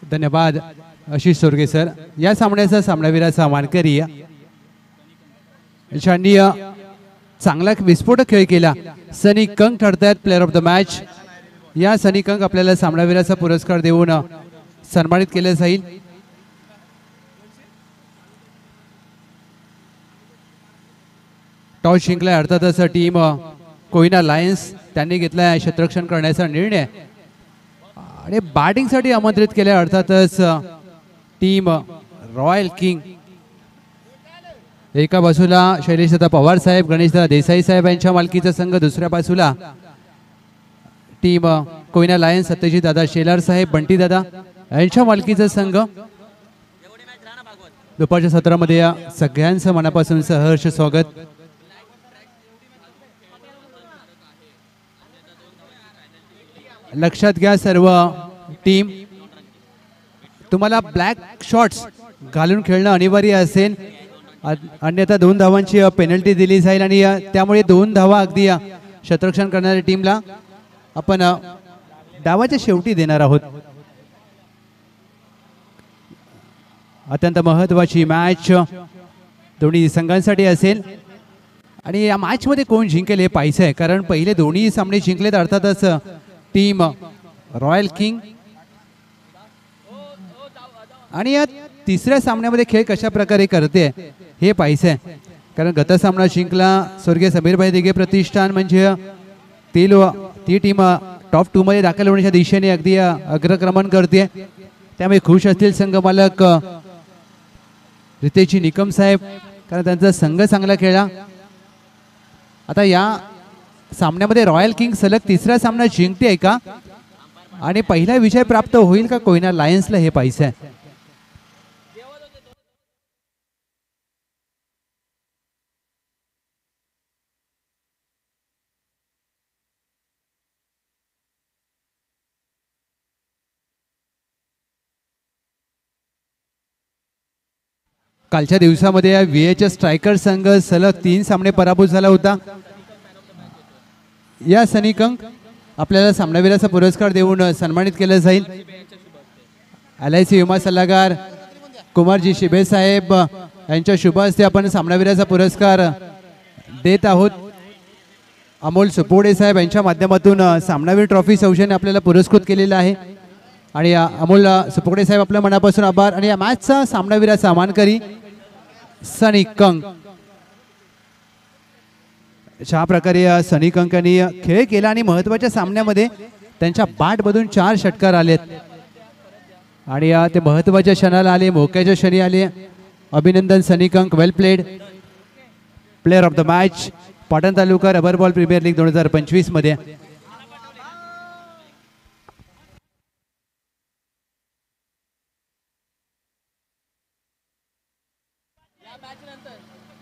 धन्यवाद आशिष सोरगे सर. या सामन्याचा सामनावीराचा मानकरी ज्यांनी चांगला विस्फोटक खेळ केला सनी कंक ठरतात प्लेअर ऑफ द मॅच. या सनी कंक आपल्याला सामनावीराचा पुरस्कार देऊन सन्मानित केले जाईल. टॉस जिंकलाय अर्थातच टीम कोयना लायन्स. त्यांनी घेतलाय क्षेत्ररक्षण करण्याचा निर्णय आणि बॅटिंगसाठी आमंत्रित केले अर्थातच टीम रॉयल किंग. एका बाजूला शैलेशदादा पवार साहेब, गणेशदादा देसाई साहेब यांच्या मालकीचा संघ, दुसऱ्या बाजूला टीम कोयना लायन्स सत्यजित दादा शेलार साहेब, बंटी दादा यांच्या मालकीचा संघ. दुपारच्या सत्रामध्ये या सगळ्यांचं मनापासून सहर्ष स्वागत. लक्षात घ्या सर्व टीम, तुम्हाला ब्लॅक शॉट्स घालून खेळणं अनिवार्य असेल, अन्यथा 2 धावांची पेनल्टी दिली जाईल आणि त्यामुळे 2 धावा अगदी क्षेत्ररक्षण करणाऱ्या टीमला आपण डावाच्या शेवटी देणार आहोत. अत्यंत महत्त्वाची मॅच दोन्ही संघांसाठी असेल आणि या मॅच मध्ये कोण जिंकेल हे पाहायचं आहे, कारण पहिले दोन्ही सामने जिंकलेत अर्थातच टीम रॉयल किंग. आणि या तिसऱ्या सामन्यामध्ये खेळ कशा प्रकारे करते हे पाहायचं आहे, कारण गत सामना जिंकला स्वर्गीय समीरभाई दिघे प्रतिष्ठान, म्हणजे ती टीम टॉप 2 मध्ये दाखल होण्याच्या दिशेने अगदी अग्रक्रमण करते. त्यामुळे खुश असतील संघ मालक रितेशजी निकम साहेब, कारण त्यांचा संघ चांगला खेळला. आता या सामन्यामध्ये रॉयल किंग सलग तिसरा सामना जिंकते का आणि पहिला विजय प्राप्त होईल का कोयना लायन्सला हे पाहायचं आहे. कालच्या दिवसामध्ये या VHS स्ट्रायकर संघ सलग 3 सामने पराभूत झाला होता. या सनी कंक आपल्याला सामनावीराचा पुरस्कार देऊन सन्मानित केलं जाईल. LIC विमा सल्लागार कुमारजी शिबे साहेब यांच्या शुभ हस्ते आपण सामनावीराचा पुरस्कार देत आहोत. अमोल सुपोडे साहेब यांच्या माध्यमातून सामनावीर ट्रॉफी सौजन्य आपल्याला पुरस्कृत केलेला आहे आणि अमोल सुपोडे साहेब आपल्या मनापासून आभार. आणि या मॅचचा सामनावीराचा मानकरी सनी कंक. अशा प्रकारे सनी कंक यांनी खेळ केला आणि महत्त्वाच्या सामन्यामध्ये त्यांच्या बॅटमधून 4 षटकार आलेत आणि ते महत्त्वाच्या क्षणाला आले, मोक्याच्या क्षणी आले. अभिनंदन Sunny Kank, well played. Player of the match Patan taluka rubber ball premier league 2025 मध्ये.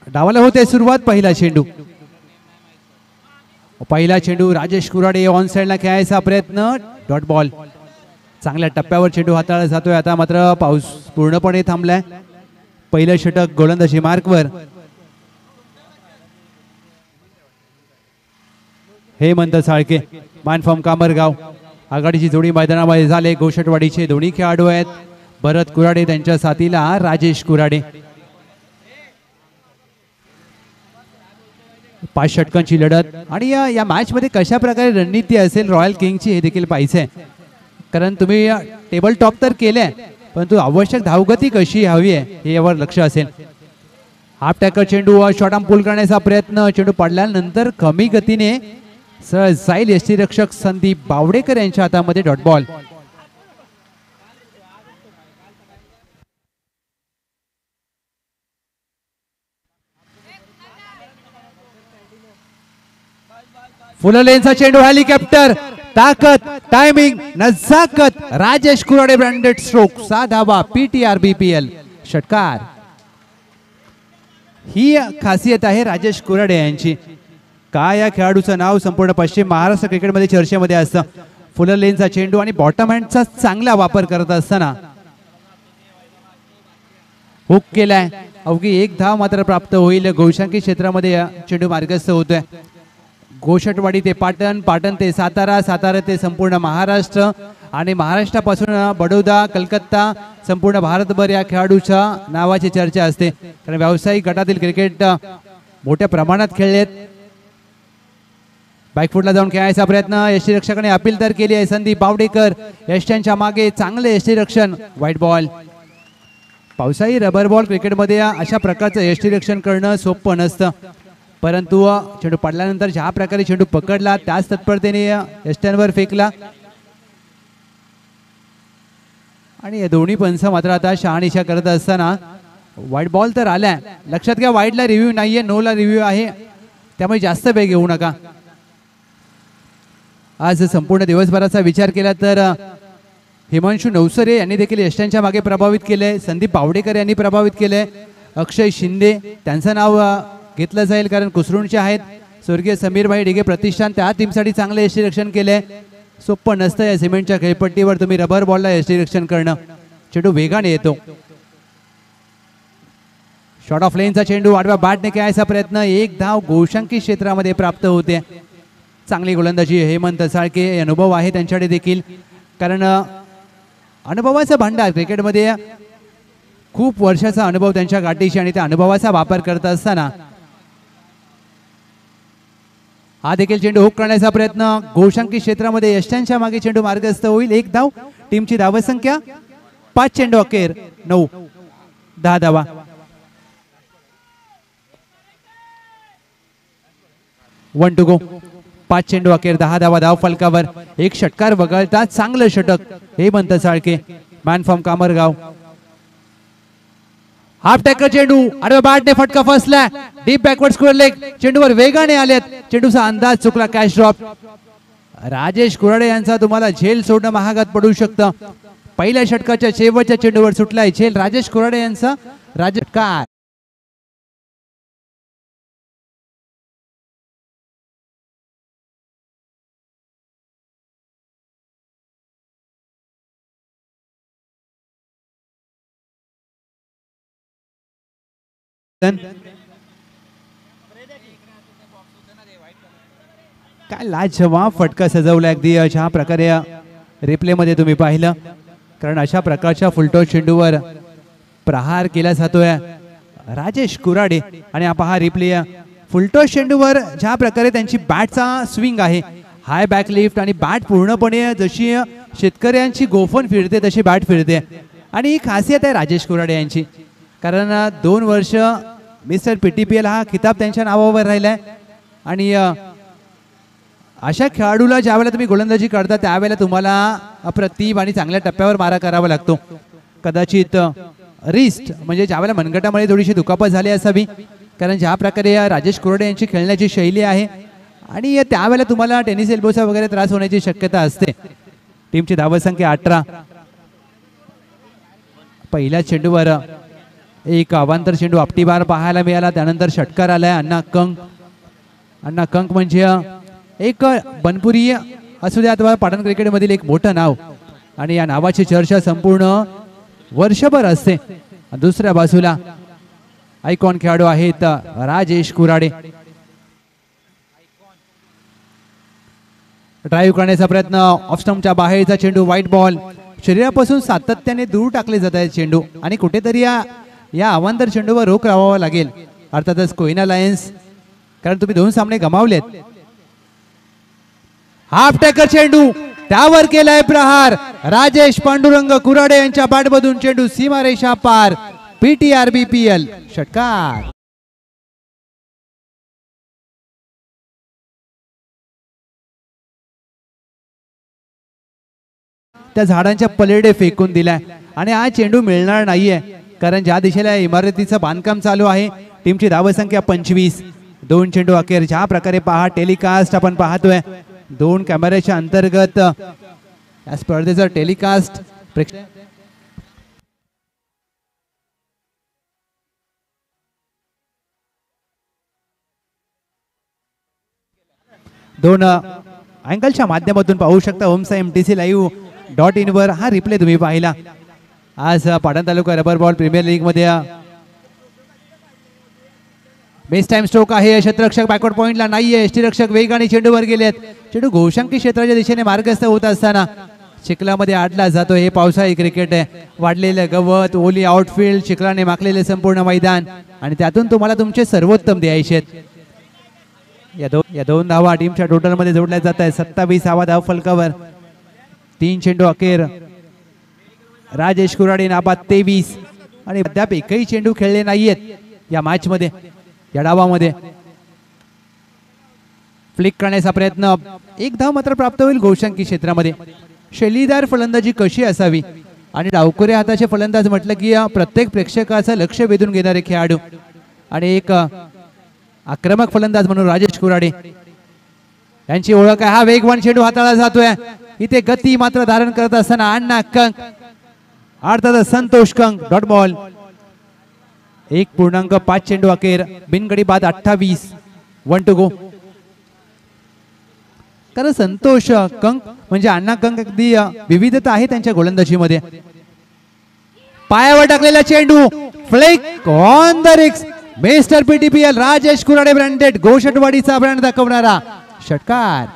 डावाला होते सुरुवात. पहिला चेंडू राजेश कुराडे ऑन साइडला खेळायचा प्रयत्न, डॉट बॉल. चांगल्या टप्प्यावर चेंडू हाताळला जातोय. आता मात्र पाऊस पूर्णपणे थांबलाय. पहिलं षटक गोलंदाजी मार्कवर. हेमंत साळके मानफॉर्म कामरगाव. आघाडीची जोडी मैदानामध्ये झाले. गोषटवाडीचे दोन्ही खेळाडू आहेत. भरत कुराडे त्यांच्या साथीला राजेश कुराडे. 5 षटकांची लढत आणि या मॅच मध्ये कशा प्रकारे रणनीती असेल रॉयल किंगची हे देखील पाहायचंय, कारण तुम्ही टेबल टॉप तर केले परंतु आवश्यक धावगती कशी हवी आहे हे यावर लक्ष असेल. हाफ टॅकर चेंडू शॉर्ट आर्म पुल करण्याचा प्रयत्न. चेंडू पडल्यानंतर कमी गतीने जाईल यष्टीरक्षक संदीप बावडेकर यांच्या हातामध्ये, डॉट बॉल. फुल लेनचा चेंडू, हेलिकॉप्टर, ताकद, टायमिंग, नजाकत. राजेश कुराडे ब्रँडेड स्ट्रोक, 6 धावा. PTR BPL षटकार. ही खासियत आहे राजेश कुराडे यांची. काय या खेळाडूचं नाव संपूर्ण पश्चिम महाराष्ट्र क्रिकेटमध्ये चर्चेमध्ये असतं. फुल लेनचा चेंडू आणि बॉटम हँडचा चांगला वापर करत असताना हुक केलाय. अवघी 1 धाव मात्र प्राप्त होईल. गोशांकी क्षेत्रामध्ये चेंडू मार्गस्थ होतोय. गोषटवाडी ते पाटण, पाटण ते सातारा, सातारा ते संपूर्ण महाराष्ट्र आणि महाराष्ट्रापासून बडोदा, कलकत्ता, संपूर्ण भारतभर या खेळाडूच्या नावाची चर्चा असते. कारण व्यावसायिक गटातील क्रिकेट मोठ्या प्रमाणात खेळलेत. बॅकफुटला जाऊन खेळायचा प्रयत्न, यष्टीरक्षकाने अपील तर केली आहे. संदीप बावडेकर यष्ट्यांच्या मागे चांगले यष्टीरक्षण, व्हाईट बॉल. पावसाळी रबर बॉल क्रिकेटमध्ये अशा प्रकारचं यष्टीरक्षण करणं सोपं नसतं, परंतु चेंडू पडल्यानंतर ज्या प्रकारे चेंडू पकडला त्याच तत्परतेने यष्ट्यांवर फेकला आणि या दोन्ही पंच मात्र आता शहानिशा करत असताना व्हाईट बॉल तर आलाय. लक्षात घ्या वाईडला रिव्ह्यू नाहीये, नोला रिव्ह्यू आहे, त्यामुळे जास्त वेग घेऊ नका. आज संपूर्ण दिवसभराचा विचार केला तर हिमांशु नवसरे यांनी देखील यष्ट्यांच्या मागे प्रभावित केलंय. संदीप बावडेकर यांनी प्रभावित केलंय. अक्षय शिंदे त्यांचं नाव घेतलं जाईल कारण कुसरूणचे आहेत. स्वर्गीय समीरभाई डिगे प्रतिष्ठान त्या टीमसाठी चांगलं यष्टीरक्षण केलंय. सोपं नसतं या सिमेंटच्या खेळपट्टीवर तुम्ही रबर बॉलला यष्टीरक्षण करणं. चेंडू वेगाने येतो. शॉर्ट ऑफ लेनचा चेंडू आडव्या बॅटने खेळायचा प्रयत्न, एक धाव गोशांकी क्षेत्रामध्ये प्राप्त होते. चांगली गोलंदाजी हेमंत साळके, अनुभव आहे त्यांच्याकडे देखील, कारण अनुभवाचा भांडार क्रिकेटमध्ये खूप वर्षाचा अनुभव त्यांच्या गाठीशी आणि त्या अनुभवाचा वापर करत असताना हा देखील चेंडू हुक करण्याचा प्रयत्न, गोशांकी क्षेत्रामध्ये यष्ट्यांच्या मागे चेंडू मार्गस्थ होईल. एक धाव. टीमची धावसंख्या 5 चेंडू अखेर 9, 10 धावा. One to go. 5 चेंडू अखेर 10 धावा. धाव फलकावर. एक षटकार वगळता चांगलं षटक Hemant Salke, man from Kamargaon. Half tracker चेंडू आडव्या बॅटने फटका फसला. Deep backward square leg. चेंडूवर वेगाने आलेत. चेंडूचा अंदाज चुकला. Catch drop. राजेश कुराडे यांचा तुम्हाला झेल सोडणं महागात पडू शकतं. पहिल्या षटकाच्या शेवटच्या चेंडूवर सुटलाय झेल राजेश कुराडे यांचा. राजेश काय काय लाजवाब फटका सजवला अगदी अशा प्रकारे रिप्ले मध्ये तुम्ही पाहिलं. कारण अशा प्रकारच्या फुलटॉस चेंडूवर प्रहार केला जातोय राजेश कुराडे आणि पहा रिप्ले. फुलटॉस चेंडूवर ज्या प्रकारे त्यांची बॅटचा स्विंग आहे, हाय बॅक लिफ्ट आणि बॅट पूर्णपणे जशी शेतकऱ्यांची गोफण फिरते तशी बॅट फिरते. आणि ही खासियत आहे राजेश कुराडे यांची, कारण 2 वर्ष मिस्टर PTPL हा खिताब त्यांच्या नावावर राहिलाय. आणि अशा खेळाडूला ज्या वेळेला तुम्ही गोलंदाजी करता त्यावेळेला तुम्हाला अप्रतिम आणि चांगल्या टप्प्यावर मारा करावा लागतो. कदाचित रिस्ट म्हणजे ज्या वेळेला मनगटामध्ये थोडीशी दुखापत झाली असावी, कारण ज्या प्रकारे राजेश कुराडे यांची खेळण्याची शैली आहे आणि त्यावेळेला तुम्हाला टेनिस एल्बोचा वगैरे त्रास होण्याची शक्यता असते. टीमची धावसंख्या 18. पहिल्या चेंडूवर एक अवांतर चेंडू आपटीबार पाहायला मिळाला. त्यानंतर षटकार आलाय. अण्णा कंक म्हणजे एक बनपुरी असू द्या अथवा पाटण क्रिकेटमधील एक मोठं नाव आणि या नावाची चर्चा संपूर्ण वर्षभर असते. दुसऱ्या बाजूला आयकॉन खेळाडू आहेत राजेश कुराडे. ड्राईव्ह करण्याचा प्रयत्न, ऑफ स्टंपच्या बाहेरचा चेंडू, व्हाईट बॉल. शरीरापासून सातत्याने दूर टाकले जात आहेत चेंडू आणि कुठेतरी या अवांतर चेंडूवर रोख लावावा लागेल. अर्थातच कोयना लायन्स, कारण तुम्ही 2 सामने गमावलेत. हाफ टॅकर चेंडू त्यावर केलाय प्रहार. राजेश पांडुरंग कुराडे यांच्या बॅटमधून चेंडू सीमारेषा पार. PTR BPL षटकार. त्या झाडांच्या पलेडे फेकून दिलाय आणि हा चेंडू मिळणार नाहीये, कारण ज्या दिशेला इमारतीचं बांधकाम चालू आहे. टीमची धावसंख्या 25. 2 चेंडू अखेर. ज्या प्रकारे पहा टेलिकास्ट आपण पाहतोय 2 कॅमेऱ्याच्या अंतर्गत या स्पर्धेचं टेलिकास्ट. दोन अँगलच्या माध्यमातून पाहू शकता. ओमसा MTClive.in वर हा रिप्ले तुम्ही पाहिला. आज Patan taluka rubber ball premier league मध्ये बेस्ट टाइम स्ट्रोक आहे. क्षेत्ररक्षक बॅकवर्ड पॉइंटला नाहीये. यष्टीरक्षक वेगाने चेंडूवर गेलेत. चेंडू घोषांकी क्षेत्राच्या दिशेने मार्गस्थ होत असताना चिखलामध्ये आडला जातो. हे पावसाळी क्रिकेट आहे. वाढलेलं गवत, ओली आउटफील्ड, चिखलाने माखलेले संपूर्ण मैदान आणि त्यातून तुम्हाला तुमचे सर्वोत्तम द्यायचे. या दोन धावा टीमच्या टोटल मध्ये जोडल्या जात आहेत. 27वा धाव फलकावर. 3 चेंडू अखेर. राजेश कुराडे नाबाद 23 आणि अद्याप एकही चेंडू खेळले नाहीयेत या मॅच मध्ये. या डावामध्ये फ्लिक करण्याचा प्रयत्न. 1 धाव मात्र प्राप्त होईल घोषांकी क्षेत्रामध्ये. शैलीदार फलंदाजी कशी असावी आणि डावखुरे हाताचे फलंदाज म्हटलं की प्रत्येक प्रेक्षकाचं लक्ष वेधून घेणारे खेळाडू आणि एक आक्रमक फलंदाज म्हणून राजेश कुराडे यांची ओळख आहे. हा वेगवान चेंडू हाताळला जातोय. इथे गती मात्र धारण करत असताना अण्णा कंक अर्थात संतोष कंक डॉट बॉल. 1.5 चेंडू अखेर. बिनगडी बाद 28. 1 टू गो. कारण संतोष कंक म्हणजे अण्णा कंक अगदी विविधता आहे त्यांच्या गोलंदाजीमध्ये. पायावर टाकलेला चेंडू flick on the wrists. Mister PTPL Rajesh Kurade branded गोषटवाडीचा ब्रँड दाखवणारा षटकार.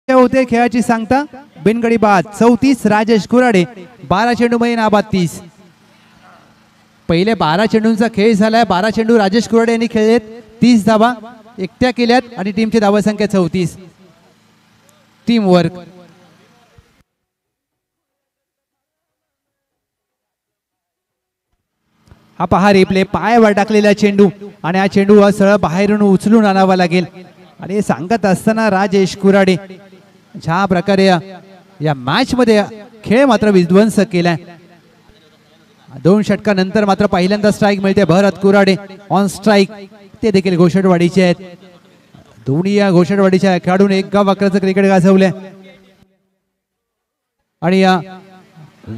होते खेळाची सांगता. बिनगडी बाद 34. राजेश कुराडे 12 चेंडू मध्ये नाबाद 30. पहिले 12 चेंडूंचा खेळ झालाय. 12 चेंडू राजेश कुराडे यांनी खेळलेत. 30 धावा एकट्या केल्यात आणि टीमची धावा संख्या 34. Team work. हा पहा रिप्ले. पायावर टाकलेला चेंडू आणि हा चेंडू सरळ बाहेरून उचलून आणावा लागेल आणि हे सांगत असताना राजेश कुराडे ज्या प्रकारे या मॅच मध्ये खेळ मात्र विध्वंस केलाय. 2 षटकानंतर मात्र पहिल्यांदा स्ट्राईक मिळते. भरत कुराडे ऑन स्ट्राईक. ते देखील घोषटवाडीचे आहेत. दोन्ही या घोषटवाडीच्या खेळाडूने 1 गाव अकराचं क्रिकेट गाजवलंय आणि या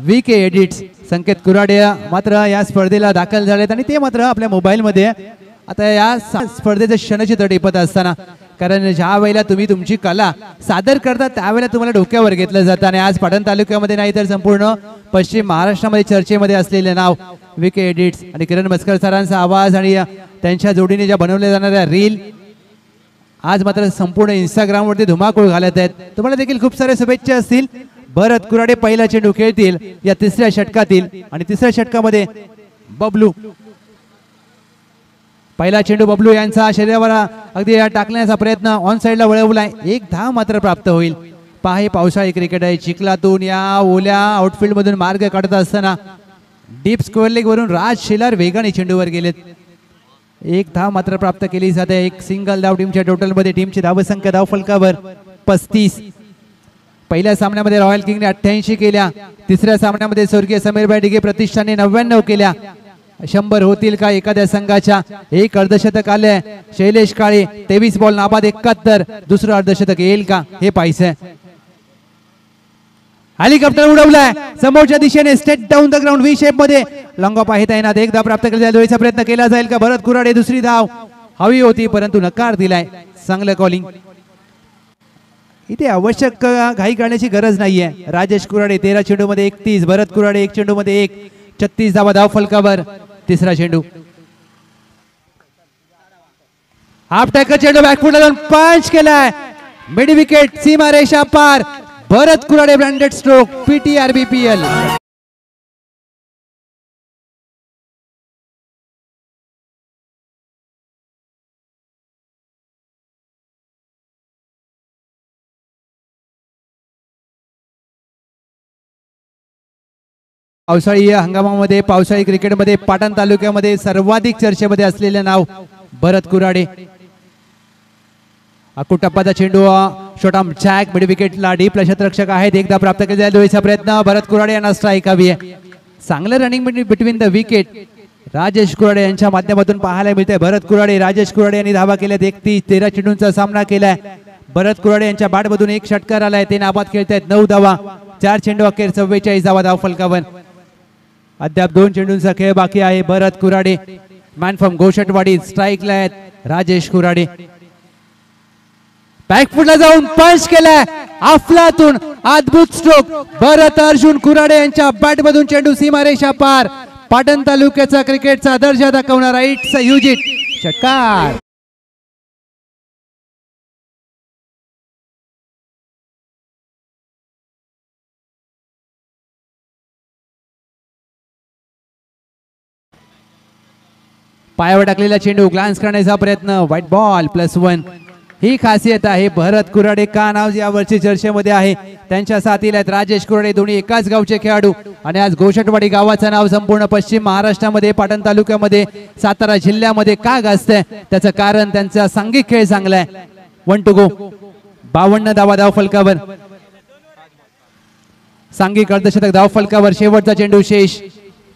VK एडिट्स संकेत कुराडे मात्र या स्पर्धेला दाखल झालेत आणि ते मात्र आपल्या मोबाईल मध्ये आता या स्पर्धेचं क्षणचित्र टिपत असताना. कारण ज्या वेळेला तुम्ही तुमची कला सादर करता त्यावेळेला तुम्हाला डोक्यावर घेतलं जातं आणि आज पाटण तालुक्यामध्ये नाही तर संपूर्ण पश्चिम महाराष्ट्रामध्ये चर्चेमध्ये असलेले नाव VK एडिट्स आणि किरण मस्कर सरांचा आवाज आणि त्यांच्या जोडीने ज्या बनवल्या जाणाऱ्या रील आज मात्र संपूर्ण इंस्टाग्रामवरती धुमाकूळ घालत आहेत. तुम्हाला देखील खूप सारे शुभेच्छा असतील. भरत कुराडे पहिला चेंडू खेळतील या 3ऱ्या षटकातील आणि 3ऱ्या षटकामध्ये बबलू. पहिला चेंडू बबलू यांचा शरीरावर अगदी टाकण्याचा प्रयत्न ऑन साइडला वळवलाय. 1 धाव मात्र प्राप्त होईल. पहा हे पावसाळी क्रिकेट आहे. चिखलातून या ओल्या आउटफील्ड मधून मार्ग काढत असताना डीप स्क्वेअर लेग वरून राज शेलार वेगाने चेंडूवर गेलेत. 1 धाव मात्र प्राप्त केली जाते. 1 सिंगल धाव टीमच्या टोटल मध्ये. टीमची धावसंख्या धाव फलकावर 35. पहिल्या सामन्यामध्ये रॉयल किंगने 88 केल्या. 3ऱ्या सामन्यामध्ये स्वर्गीय समीरभाई डिगे प्रतिष्ठाने 99 केल्या. 100 होतील का एखाद्या संघाच्या. 1 अर्धशतक आले. शैलेश काळे 23 बॉल नाबाद 71. दुसरं अर्धशतक येईल का हे पाहायचंय. हेलिकॉप्टर उडवलाय समोरच्या दिशेने. State down the ground V shape मध्ये. लॉंग ऑफ आहे तैनात. 1 धाव प्राप्त करण्याचा प्रयत्न केला जाईल का. भरत कुराडे दुसरी धाव हवी होती परंतु नकार दिलाय. चांगलं कॉलिंग. इथे आवश्यक घाई करण्याची गरज नाहीये. राजेश कुराडे 13 चेंडू मध्ये 31. भरत कुराडे 1 चेंडू मध्ये 1. 36 धावा धाव फलकावर. 3रा चेंडू. हाफ टॅकर चेंडू बॅकफुटला जाऊन पंच केलाय. मिड विकेट सीमा रेषा पार. भरत कुराडे ब्रँडेड स्ट्रोक PTRBPL. पावसाळी हंगामामध्ये पावसाळी क्रिकेटमध्ये पाटण तालुक्यामध्ये सर्वाधिक चर्चेमध्ये असलेले नाव भरत कुराडे. अकुटप्पाचा चेंडू शॉर्टआर्म जॅक मिड विकेटला. डीप क्षेत्ररक्षक आहेत. 1 धाव प्राप्त केला जाईल. प्रयत्न भरत कुराडे यांना स्ट्राईक हवी आहे. चांगलं running between the wicket Rajesh Kurade यांच्या माध्यमातून पाहायला मिळते. भरत कुराडे राजेश कुराडे यांनी धावा केल्यात 31. 13 चेंडूंचा सामना केलाय. भरत कुराडे यांच्या बॅटमधून 1 षटकार आलाय. ते नाबाद खेळतायत. 9 धावा. 4 चेंडू अखेर 44 धावा धाव फलकावर. अद्याप 2 चेंडूंचा खेळ बाकी आहे. भरत कुराडे मॅन फ्रॉम घोषटवाडी स्ट्राईकला आहेत. राजेश कुराडे बॅकफुटला जाऊन पंच केलाय. अफलातून अद्भुत स्ट्रोक भरत अर्जुन कुराडे यांच्या बॅट मधून चेंडू सीमारेषा पार. पाटण तालुक्याचा क्रिकेटचा दर्जा दाखवणारा इट्स युजिट षटकार. पायावर टाकलेला चेंडू ग्लान्स करण्याचा प्रयत्न व्हाईट बॉल +1. ही खासियत आहे भरत कुराडे का नाव यावरची चर्चेमध्ये आहे. त्यांच्या साथीला आहेत राजेश कुराडे, दोन्ही एकाच गावचे खेळाडू. आणि आज गोषटवाडी गावाचं नाव संपूर्ण पश्चिम महाराष्ट्रामध्ये पाटण तालुक्यामध्ये सातारा जिल्ह्यामध्ये का गाजतंय त्याचं कारण त्यांचा सांघिक खेळ चांगला आहे. 1 to go. 52 धावा धाव फलकावर. सांघिक अर्धशतक धाव फलकावर. शेवटचा चेंडू शेष.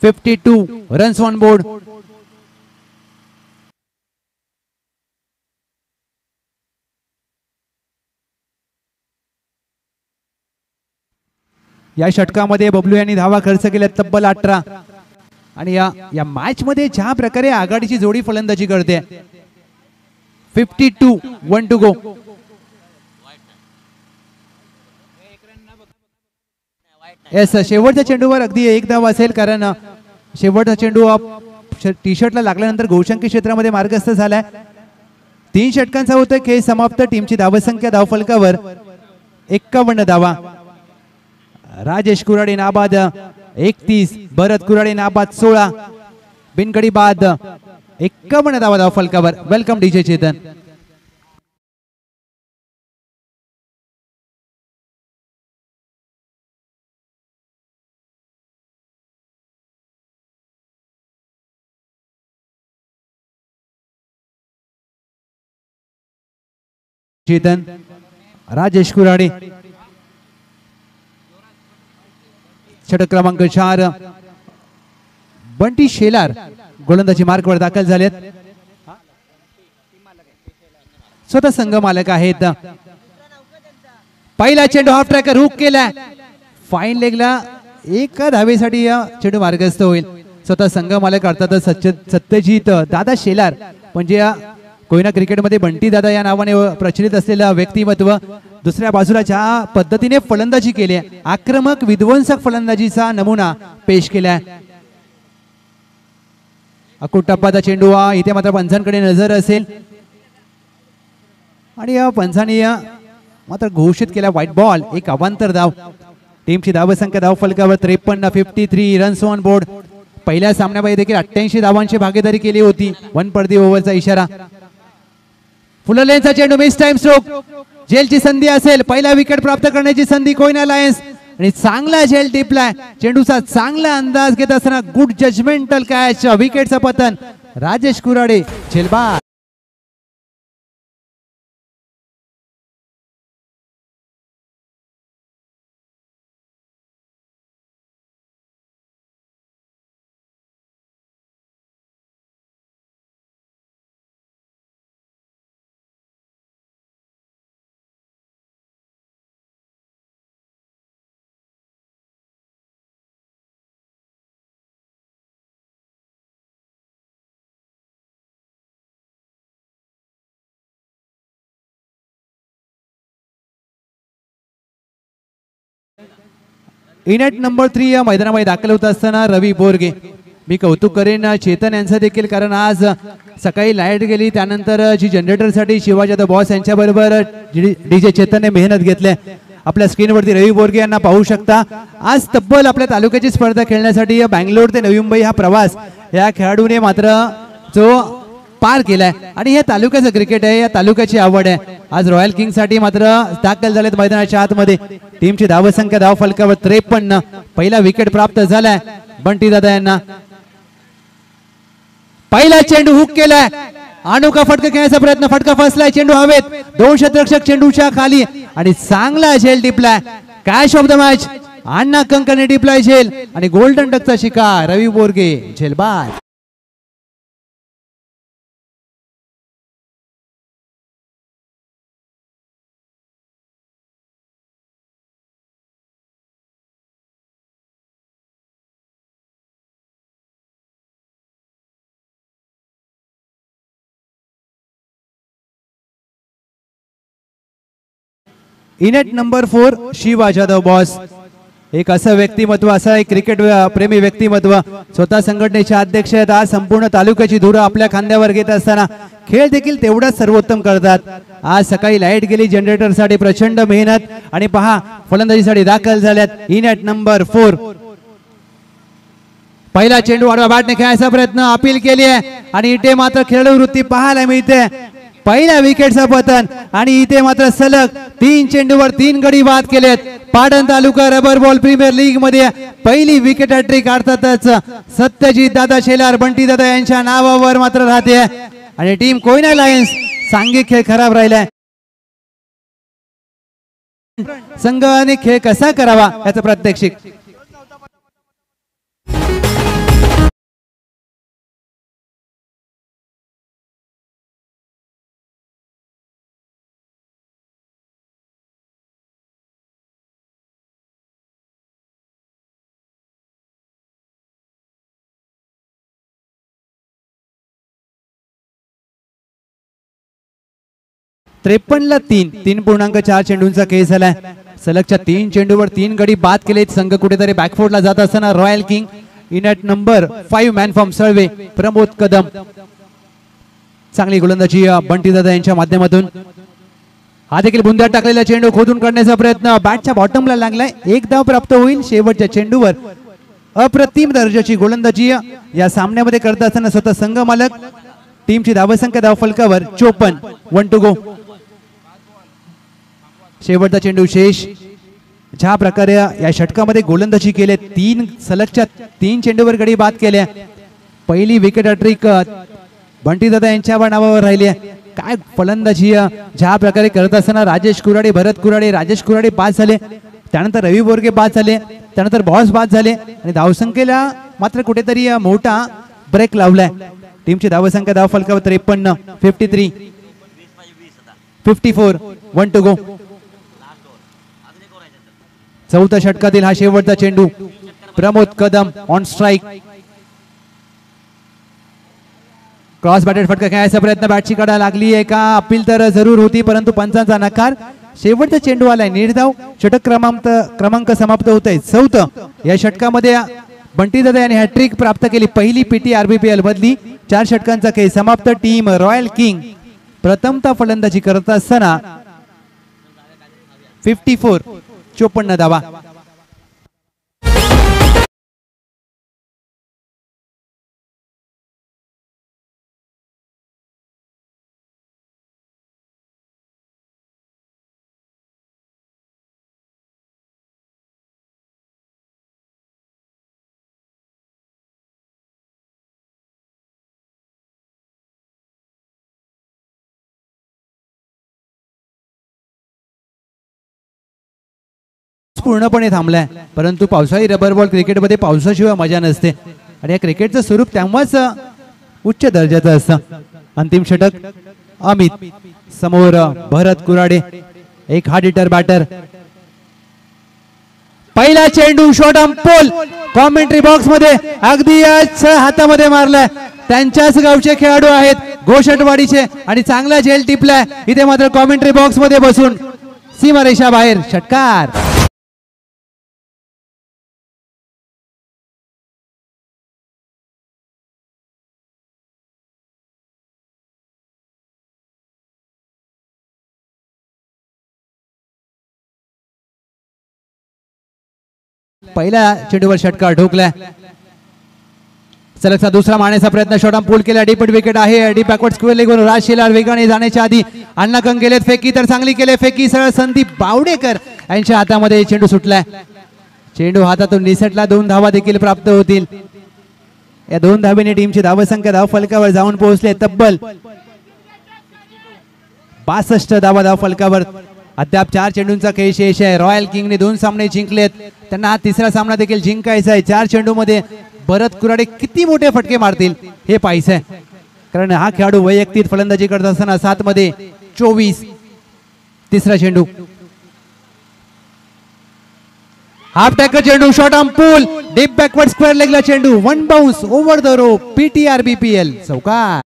52 रन्स ऑन बोर्ड. या षटकामध्ये बबलू यांनी धावा खर्च केल्या तब्बल 18. आणि या मॅच मध्ये ज्या प्रकारे आघाडीची जोडी फलंदाजी करते. 52 1 to go. येस शेवटच्या चेंडूवर अगदी 1 धाव असेल कारण शेवटचा चेंडू टी शर्टला लागल्यानंतर गोलशंकी क्षेत्रामध्ये मार्गस्थ झालाय. 3 षटकांचा होतोय खेळ समाप्त. टीमची धावसंख्या धावफलकावर 51 धावा. राजेश कुराडे नाबाद 31, भरत कुराडे नाबाद 16, बिनगडी बाद 51 धावा धाव फलकावर. Welcome DJ Chetan. चेतन, राजेश कुराडे. षटक क्रमांक 4 बंटी शेलार गोलंदाजी मार्कवर दाखल झालेत. स्वतः संघ मालक आहेत. पहिला चेंडू हाफ ट्रॅकर हुक केला. फाईन लेगला 1 धावेसाठी चेंडू मार्गस्थ होईल. स्वतः संघ मालक अर्थातच सत्यजित दादा शेलार म्हणजे कोयना क्रिकेटमध्ये बंटी दादा या नावाने प्रचलित असलेलं व्यक्तिमत्व. दुसऱ्या बाजूला ज्या पद्धतीने फलंदाजी केली, आक्रमक विध्वंसक फलंदाजीचा नमुना पेश केलाय. अकुट टप्पाचा चेंडू इथे मात्र पंचांकडे नजर असेल आणि या पंचांनी मात्र घोषित केला व्हाईट बॉल. 1 अवांतर धाव. टीमची धावसंख्या धाव फलकावर 53 53 रन्स ऑन बोर्ड. पहिल्या सामन्यामध्ये देखील 88 धावांची भागीदारी केली होती. 1 पर ओव्हरचा इशारा. फुललेनचा चेंडू मिस टाइम स्ट्रोक. झेलची संधी असेल. पहिला विकेट प्राप्त करण्याची संधी कोयना लायन्स आणि चांगला झेल टिपलाय. चेंडूचा चांगला अंदाज घेत असताना गुड जजमेंटल कॅच. विकेटचं पतन. राजेश कुराडे झेलबाद. इनेट नंबर 3 या मैदानामध्ये दाखल होत असताना रवी बोरगे. मी कौतुक करेन चेतन यांचं देखील कारण आज सकाळी लाईट गेली त्यानंतर जी जनरेटरसाठी शिवाजी द बॉस यांच्याबरोबर डीजे चेतनने मेहनत घेतली. आपल्या स्क्रीनवरती रवी बोरगे यांना पाहू शकता. आज तब्बल आपल्या तालुक्याची स्पर्धा खेळण्यासाठी बँगलोर ते नवी मुंबई हा प्रवास या खेळाडूने मात्र जो पार केलाय आणि हे तालुक्याचं क्रिकेट आहे. या तालुक्याची आवड आहे. आज रॉयल किंग साठी मात्र दाखल झालेत मैदानाच्या आतमध्ये. टीमची धावसंख्या धाव फलकावर 53. पहिला विकेट प्राप्त झालाय बंटी दादा यांना. पहिला चेंडू हुक केलाय. अनोखा फटका खेळण्याचा प्रयत्न. फटका फसलाय. चेंडू हवेत. 2 क्षेत्ररक्षक चेंडूच्या खाली आणि चांगला झेल टिपलाय. Catch of the match Anna कंकने टिपलाय झेल आणि गोल्डन डकचा शिकार रवी बोरगे झेलबाद. In at number 4 Shiva Jadhav boss. एक असं व्यक्तिमत्व, असा एक क्रिकेट प्रेमी व्यक्तिमत्व, स्वतः संघटनेचे अध्यक्ष आहेत. आज संपूर्ण तालुक्याची धुरं आपल्या खांद्यावर घेत असताना खेळ देखील तेवढाच सर्वोत्तम करतात. आज सकाळी लाईट गेली, जनरेटरसाठी प्रचंड मेहनत आणि पहा फलंदाजीसाठी दाखल झाल्यात. इनेट नंबर 4. पहिला चेंडू आडवा बॅटने खेळायचा प्रयत्न, अपील केली आहे आणि इथे मात्र खेळाडू वृत्ती पाहायला मिळते. पहिल्या विकेटचं पतन आणि इथे मात्र सलग 3 चेंडूवर 3 गडी बाद केलेत. Patan taluka rubber ball premier league मध्ये पहिली विकेट हॅट्रिक अर्थातच सत्यजित दादा शेलार बंटी दादा यांच्या नावावर मात्र राहते आणि टीम कोयना लायन्स सांघिक खेळ खराब राहिलाय. संघाने खेळ कसा करावा याचं प्रात्यक्षिक. त्रेपन्नला 3.4 चेंडूंचा खेळ झालाय. सलगच्या 3 चेंडूवर 3 गडी बाद केले. संघ कुठेतरी बॅकफोर्डला जात असताना royal king in at number 5 man from Salve Pramod Kadam. चांगली गोलंदाजी बंटी दादा यांच्या माध्यमातून. हा देखील बुंद्यात टाकलेला चेंडू खोदून काढण्याचा प्रयत्न बॅटच्या बॉटमला लागलाय. एक धाव प्राप्त होईल. शेवटच्या चेंडूवर अप्रतिम दर्जाची गोलंदाजी या सामन्यामध्ये करत असताना स्वतः संघ मालक. टीमची धावसंख्या धाव फलकावर 54. 1 टू गो. शेवटचा चेंडू शेष. ज्या प्रकारे या षटकामध्ये गोलंदाजी केले, 3 सलगच्या 3 चेंडूवर गडी बाद केल्या. पहिली विकेट हॅट्रिक बंटी दादा यांच्या नावावर राहिली आहे. काय फलंदाजी ज्या प्रकारे करत असताना राजेश कुराडे, भरत कुराडे, राजेश कुराडे बाद झाले. त्यानंतर रवी बोरगे बाद झाले. त्यानंतर बॉस बाद झाले आणि धावसंख्येला मात्र कुठेतरी मोठा ब्रेक लावलाय. टीमची धावसंख्या धाव फलकावर 53. 53. 54. 1 टू गो. चौथ्या षटकातील हा शेवटचा चेंडू. Pramod Kadam on strike. Cross batted फटका खेळायचा प्रयत्न बॅटची कडा लागली आहे का? अपील तर जरूर होती परंतु पंचांचा नकार. शेवटचा चेंडू आलाय निर्धाव. षटक क्रमांक समाप्त होत आहे 4. या षटकामध्ये बंटी दादा यांनी हॅट्रिक प्राप्त केली. पहिली पीटी RBPL मधली. 4 षटकांचा खेळ समाप्त. टीम रॉयल किंग प्रथमता फलंदाजी करत असताना 54. 54 धावा. पूर्णपणे थांबलाय परंतु पावसाळी रबर बॉल क्रिकेटमध्ये पावसाशिवाय मजा नसते आणि या क्रिकेटचं स्वरूप तेव्हाच उच्च दर्जाचं असतं. अंतिम षटक अमित समोर भरत कुराडे. एक हार्ड हिटर बॅटर. पहिला चेंडू shot on pole. Commentary box मध्ये अगदी हातामध्ये मारलाय. त्यांच्याच गावचे खेळाडू आहेत गोषटवाडीचे आणि चांगला झेल टिपलाय. इथे मात्र कॉमेंट्री बॉक्स मध्ये बसून सीमारेषा बाहेर. षटकार. पहिल्या चेंडूवर षटकार ठोकलाय. सलगचा दुसरा मारण्याचा प्रयत्न. शॉट ऑन पूल केला. डीप विकेट आहे. डीप बॅकवर्ड स्क्वेअर लेग वरून राज शेलार वेगाने जाण्याच्या आधी अण्णा कंग गेलेत. फेकी तर चांगली केले. फेकी सरळ संदीप बावडेकर यांच्या हातामध्ये चेंडू सुटलाय. चेंडू हातातून निसटला. 2 धावा देखील प्राप्त होतील. या 2 धावेने टीमची धावसंख्या धाव फलकावर जाऊन पोहोचले तब्बल 62 धावा धाव फलकावर. अद्याप 4 चेंडूंचा खेळ शेष आहे. रॉयल किंगने 2 सामने जिंकलेत. त्यांना हा तिसरा सामना देखील जिंकायचा आहे. 4 चेंडूमध्ये भरत कुराडे किती मोठे फटके मारतील हे पाहायचंय कारण हा खेळाडू वैयक्तिक फलंदाजी करत असताना 7 मध्ये 24. तिसरा चेंडू. हाफ टॅकर चेंडू. Shot on pull. Deep backward square लेगला चेंडू. 1 bounce over the rope. PT RBPL चौकार.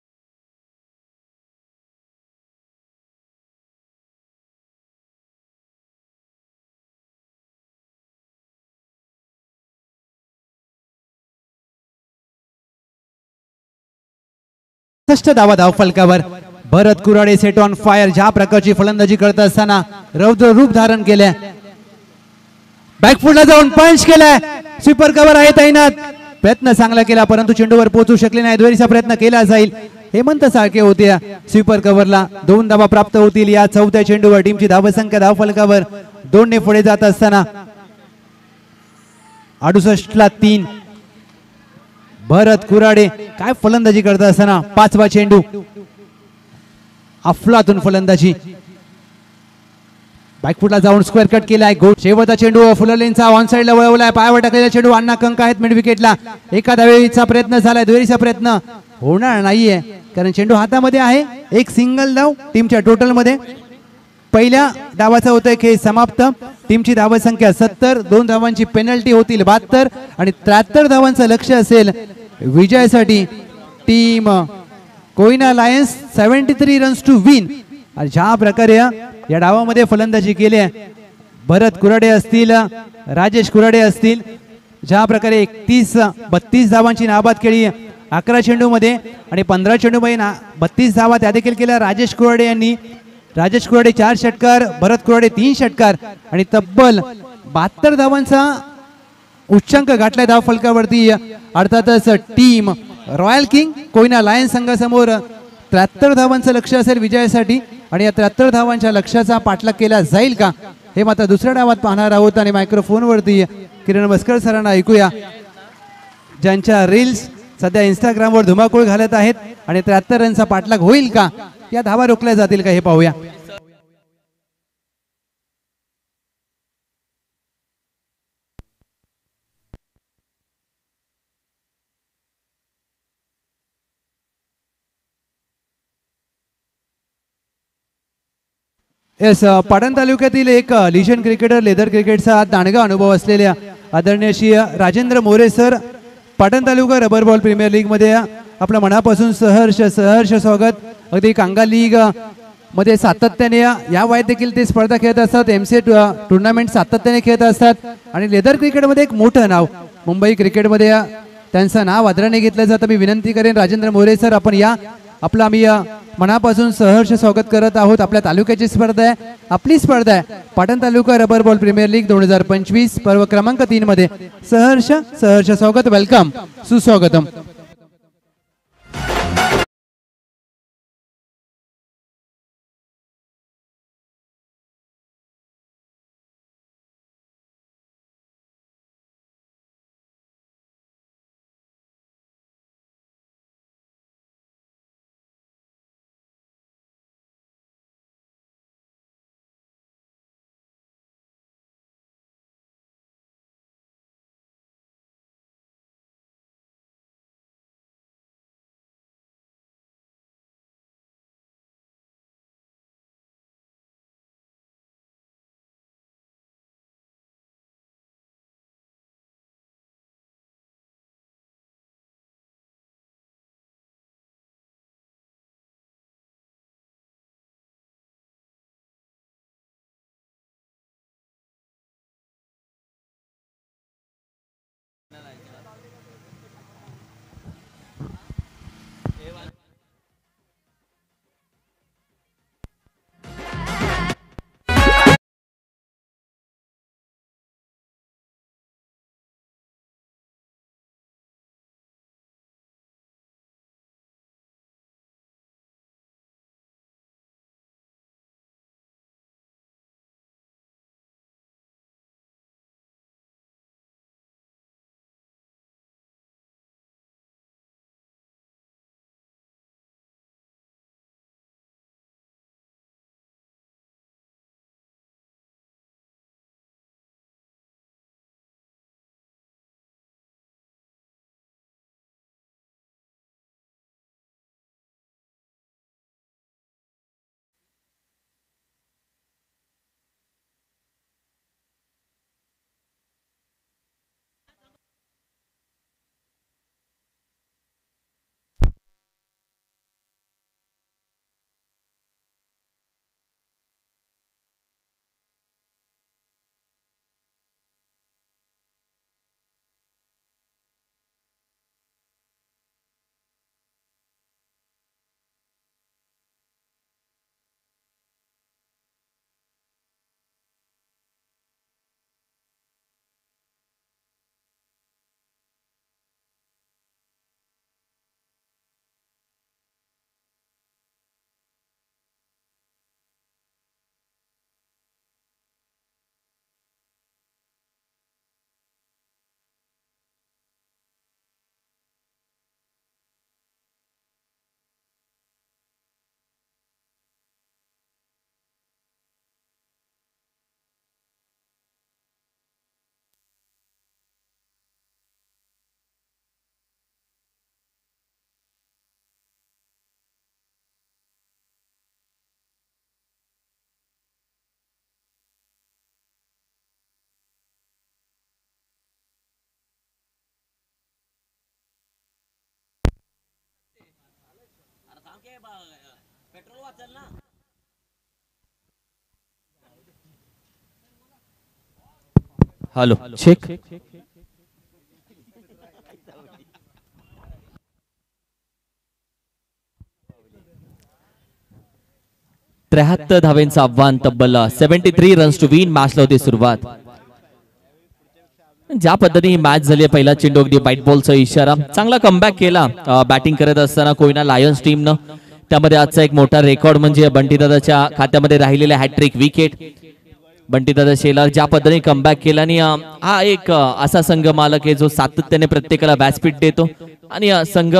65 धावा धावफलकावर. Bharat Kurade set on fire. ज्या प्रकारची फलंदाजी करत असताना रौद्र रूप धारण केले. बॅकफुटला जाऊन पंच केलाय. स्वीपर कव्हर आहे तैनात. प्रयत्न चांगला केला परंतु चेंडूवर पोहोचू शकले नाही. दुहेरीचा प्रयत्न केला जाईल. हेमंत साळके होते स्वीपर कव्हरला. 2 धावा प्राप्त होतील या चौथ्या चेंडूवर. टीमची धावसंख्या धावफलकावर 2 ने पुढे जात असताना 68 ला 3. भरत कुराडे काय फलंदाजी करत असताना 5वा चेंडू. अफलातून फलंदाजी. बॅकफुटला जाऊन स्क्वेअर कट केलाय. शेवटचा चेंडू फुललेनचा ऑन साइडला वळवलाय. पायावर टाकलेला चेंडू. अण्णा कंक आहेत मिड विकेटला. एका धावेचा प्रयत्न झालाय. दुहेरीचा प्रयत्न होणार नाहीये कारण चेंडू हातामध्ये आहे. एक सिंगल धाव टीमच्या टोटल मध्ये. पहिल्या धावाचा होतोय खेळ समाप्त. टीमची धावसंख्या 70. 2 धावांची पेनल्टी होतील 72 आणि 73 धावांचं लक्ष्य असेल विजयासाठी. Team Koyna lions 73 runs to win. आणि ज्या प्रकारे या डावामध्ये फलंदाजी केली आहे भरत कुराडे असतील राजेश कुराडे असतील. ज्या प्रकारे 32 धावांची नाबाद केली 11 चेंडू मध्ये आणि 15 चेंडू मध्ये 32 धावा त्या देखील केल्या राजेश कुराडे यांनी. राजेश कुराडे 4 षटकार. भरत कुराडे 3 षटकार आणि तब्बल 72 धावांचा उच्चांक गाठलाय धाव फलकावरती. अर्थातच team royal king Koyna lions संघासमोर 73 धावांचं लक्ष्य असेल विजयासाठी आणि या 73 धावांच्या लक्ष्याचा पाठलाग केला जाईल का हे मात्र दुसऱ्या डावात पाहणार आहोत. आणि मायक्रोफोनवरती किरण मस्कर सरांना ऐकूया ज्यांच्या रील्स सध्या इंस्टाग्रामवर धुमाकूळ घालत आहेत. आणि 73 रनचा पाठलाग होईल का, या धावा रोखल्या जातील का हे पाहूया. येस, पाटण तालुक्यातील एक लिजंड क्रिकेटर, लेदर क्रिकेटचा दांडगा अनुभव असलेल्या आदरणीय Shri Rajendra More sir, Patan taluka rubber ball premier league मध्ये आपलं मनापासून सहर्ष स्वागत. अगदी कांगा लीग मध्ये सातत्याने या वयात देखील ते स्पर्धा खेळत असतात. एमसी टुर्नामेंट सातत्याने खेळत असतात आणि लेदर क्रिकेटमध्ये एक मोठं नाव, मुंबई क्रिकेटमध्ये त्यांचं नाव आदराने घेतलं जातं. मी विनंती करेन राजेंद्र मोरे सर, आपण या. आपलं आम्ही मनापासून सहर्ष स्वागत करत आहोत. आपल्या तालुक्याची स्पर्धा आहे, आपली स्पर्धा आहे. Patan taluka rubber ball premier league 2025 पर्व क्रमांक 3 मध्ये सहर्ष स्वागत. वेलकम, सुस्वागतम. Hello check. 73 धावेंचं आव्हान, तब्बल 73 रन्स टू विन. मॅचला होती सुरुवात. ज्या पद्धतीने ही मॅच झाली, पहिला चेंडू अगदी व्हाईट बॉलचा इशारा. चांगला कमबॅक केला बॅटिंग करत असताना कोयना लायन्स टीमनं. त्यामध्ये आजचा एक मोठा रेकॉर्ड म्हणजे बंटीदादाच्या खात्यामध्ये राहिलेले हॅट्रिक विकेट. बंटीदादा शेलार ज्या पद्धतीने कमबॅक केला आणि हा एक असा संघ मालक आहे जो सातत्याने प्रत्येकाला व्यासपीठ देतो आणि संघ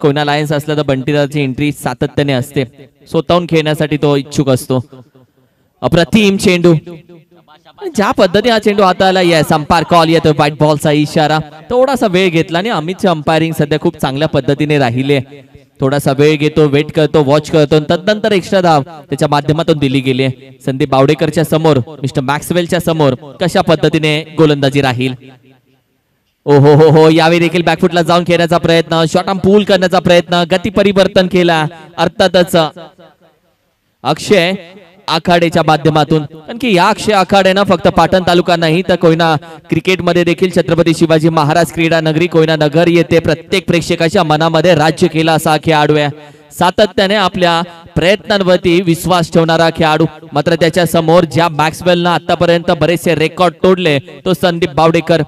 कोयना लायन्स असला तर बंटीदादाची एंट्री सातत्याने असते. स्वतःहून खेळण्यासाठी तो इच्छुक असतो. अप्रतिम चेंडू. ज्या पद्धतीने हा चेंडू हाताला येस, अंपायर कॉल येतो व्हाईट बॉलचा इशारा. थोडासा वेळ घेतला आणि अमितची अंपायरिंग सध्या खूप चांगल्या पद्धतीने राहिली. थोडासा वेळ घेतो, वेट करतो, वॉच करतो, तदनंतर एक्स्ट्रा धाव त्याच्या माध्यमातून दिली गेली. संदीप बावडेकरच्या समोर, मिस्टर मॅक्सवेलच्या समोर कशा पद्धतीने गोलंदाजी राहील. ओ हो हो हो, यावेळी देखील बॅकफुटला जाऊन खेळण्याचा प्रयत्न, शॉर्ट आर्म पूल करण्याचा प्रयत्न, गती परिवर्तन केला. अर्थातच अक्षय आखाडेच्या माध्यमातून, कारण की या अक्षय आखाड्यानं फक्त पाटण तालुका नाही तर कोयना क्रिकेटमध्ये देखील छत्रपती शिवाजी महाराज क्रीडा नगरी कोयना नगर येथे प्रत्येक प्रेक्षकाच्या मनामध्ये राज्य केला असा खेळाडू आहे. सातत्याने आपल्या प्रयत्नांवरती विश्वास ठेवणारा खेळाडू. मात्र त्याच्या समोर ज्या मॅक्सवेलनं आतापर्यंत बरेचसे रेकॉर्ड तोडले तो संदीप बावडेकर.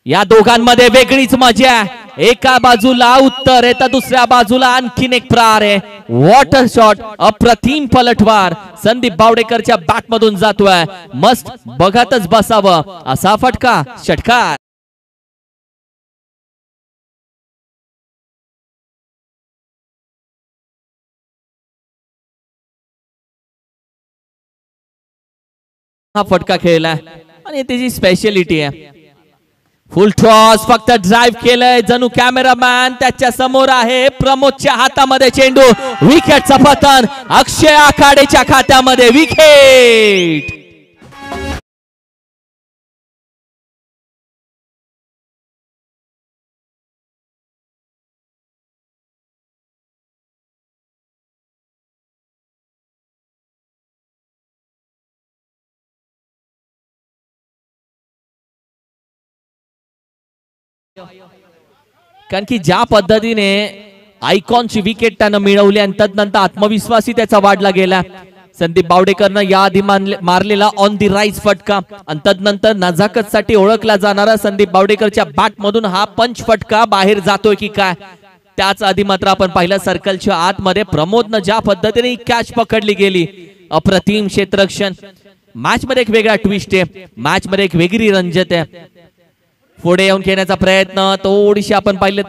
या दोघांमध्ये वेगळीच मजा आहे. एका बाजूला उत्तर आहे तर दुसऱ्या बाजूला आणखीन एक प्रहार आहे. वॉटर शॉट, अप्रतिम पलटवार संदीप बावडेकरच्या बॅट मधून जातोय. मस्त बघतच बसावं असा फटका, षटकार. हा फटका खेळला आणि त्याची स्पेशालिटी आहे. फुल टॉस, फक्त ड्राइव्ह केलंय. जणू कॅमेरामॅन त्याच्या समोर आहे. प्रमोदच्या हातामध्ये चेंडू, विकेटचं पतन. अक्षय आखाडेच्या खात्यामध्ये विकेट. कारण की ज्या पद्धतीने आयकॉनची विकेट त्यानं मिळवली आणि तदनंतर आत्मविश्वासही त्याचा वाढला गेला. संदीप बावडेकरनं याआधी मारलेला ऑन दी राईज फटका आणि तदनंतर नजाकत साठी ओळखला जाणारा संदीप बावडेकरच्या बॅट मधून हा पंच फटका बाहेर जातोय की काय. त्याच आधी मात्र आपण पहिल्या सर्कलच्या आतमध्ये प्रमोदनं ज्या पद्धतीने कॅच पकडली गेली, अप्रतिम क्षेत्ररक्षण. मॅच मध्ये एक वेगळा ट्विस्ट आहे, मॅच मध्ये एक वेगळी रंजत आहे. पुढे येऊन खेळण्याचा प्रयत्न थोडीशी आपण पाहिले